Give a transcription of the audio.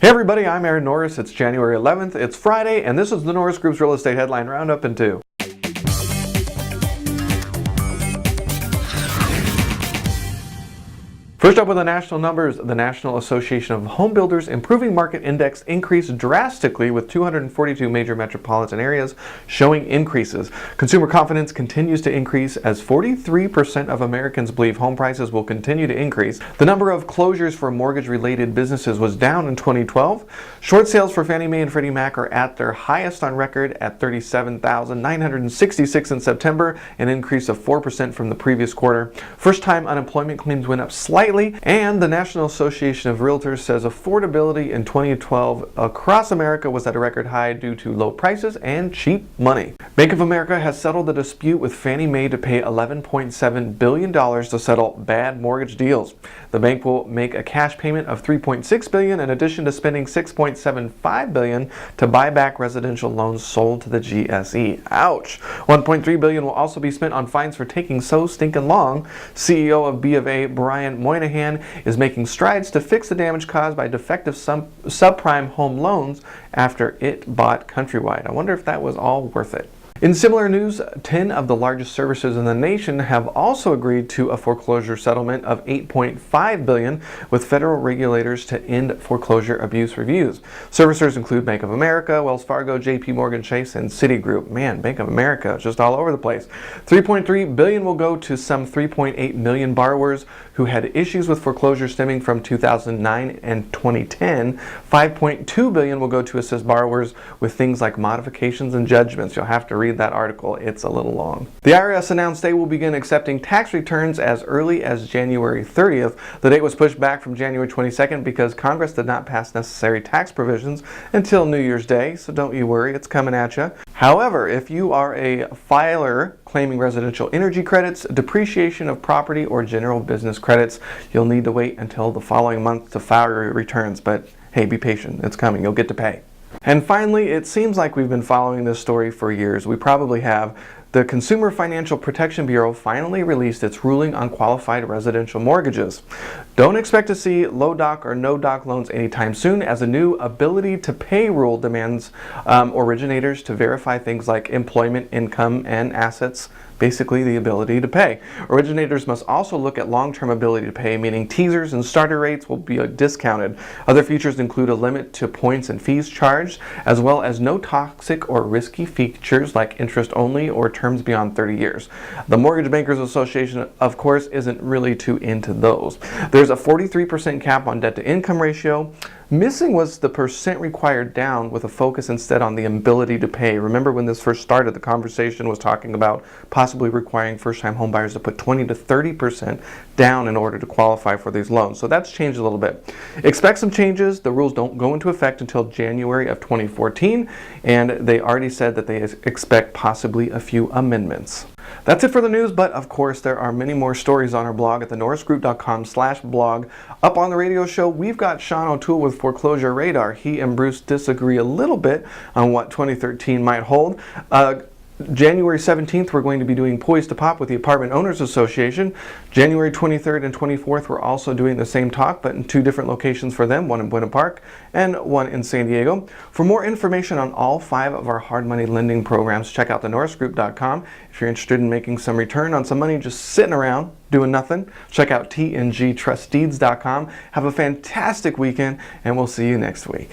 Hey everybody, I'm Aaron Norris. It's January 11th, it's Friday, and this is the Norris Group's Real Estate Headline Roundup in 2. First up with the national numbers, the National Association of Home Builders Improving Market Index increased drastically with 242 major metropolitan areas showing increases. Consumer confidence continues to increase as 43% of Americans believe home prices will continue to increase. The number of closures for mortgage-related businesses was down in 2012. Short sales for Fannie Mae and Freddie Mac are at their highest on record at 37,966 in September, an increase of 4% from the previous quarter. First-time unemployment claims went up slightly, and the National Association of Realtors says affordability in 2012 across America was at a record high due to low prices and cheap money. Bank of America has settled the dispute with Fannie Mae to pay $11.7 billion to settle bad mortgage deals. The bank will make a cash payment of $3.6 billion in addition to spending $6.75 billion to buy back residential loans sold to the GSE. Ouch! $1.3 billion will also be spent on fines for taking so stinking long. CEO of B of A, Brian Moynihan, is making strides to fix the damage caused by defective subprime home loans after it bought Countrywide. I wonder if that was all worth it. In similar news, 10 of the largest servicers in the nation have also agreed to a foreclosure settlement of $8.5 billion with federal regulators to end foreclosure abuse reviews. Servicers include Bank of America, Wells Fargo, JP Morgan Chase, and Citigroup. Man, Bank of America is just all over the place. $3.3 billion will go to some 3.8 million borrowers who had issues with foreclosure stemming from 2009 and 2010. $5.2 billion will go to assist borrowers with things like modifications and judgments. You'll have to read that article, it's a little long. The IRS announced they will begin accepting tax returns as early as January 30th. The date was pushed back from January 22nd because Congress did not pass necessary tax provisions until New Year's Day, so don't you worry, it's coming at you. However, if you are a filer claiming residential energy credits, depreciation of property, or general business credits, you'll need to wait until the following month to file your returns, but hey, be patient, it's coming, you'll get to pay. And finally, it seems like we've been following this story for years. We probably have. The Consumer Financial Protection Bureau finally released its ruling on qualified residential mortgages. Don't expect to see low doc or no doc loans anytime soon, as a new ability to pay rule demands originators to verify things like employment, income, and assets. Basically the ability to pay. Originators must also look at long-term ability to pay, meaning teasers and starter rates will be discounted. Other features include a limit to points and fees charged, as well as no toxic or risky features like interest only or terms beyond 30 years. The Mortgage Bankers Association, of course, isn't really too into those. There's a 43% cap on debt-to-income ratio. Missing was the percent required down, with a focus instead on the ability to pay. Remember when this first started, the conversation was talking about possibly requiring first-time homebuyers to put 20 to 30% down in order to qualify for these loans. So that's changed a little bit. Expect some changes. The rules don't go into effect until January of 2014, and they already said that they expect possibly a few amendments. That's it for the news, but of course there are many more stories on our blog at thenorrisgroup.com/blog. Up on the radio show, we've got Sean O'Toole with ForeclosureRadar. He and Bruce disagree a little bit on what 2013 might hold. January 17th, we're going to be doing Poised to Pop with the Apartment Owners Association. January 23rd and 24th, we're also doing the same talk, but in two different locations for them, one in Buena Park and one in San Diego. For more information on all 5 of our hard money lending programs, check out thenorrisgroup.com. If you're interested in making some return on some money just sitting around doing nothing, check out tngtrustdeeds.com. Have a fantastic weekend, and we'll see you next week.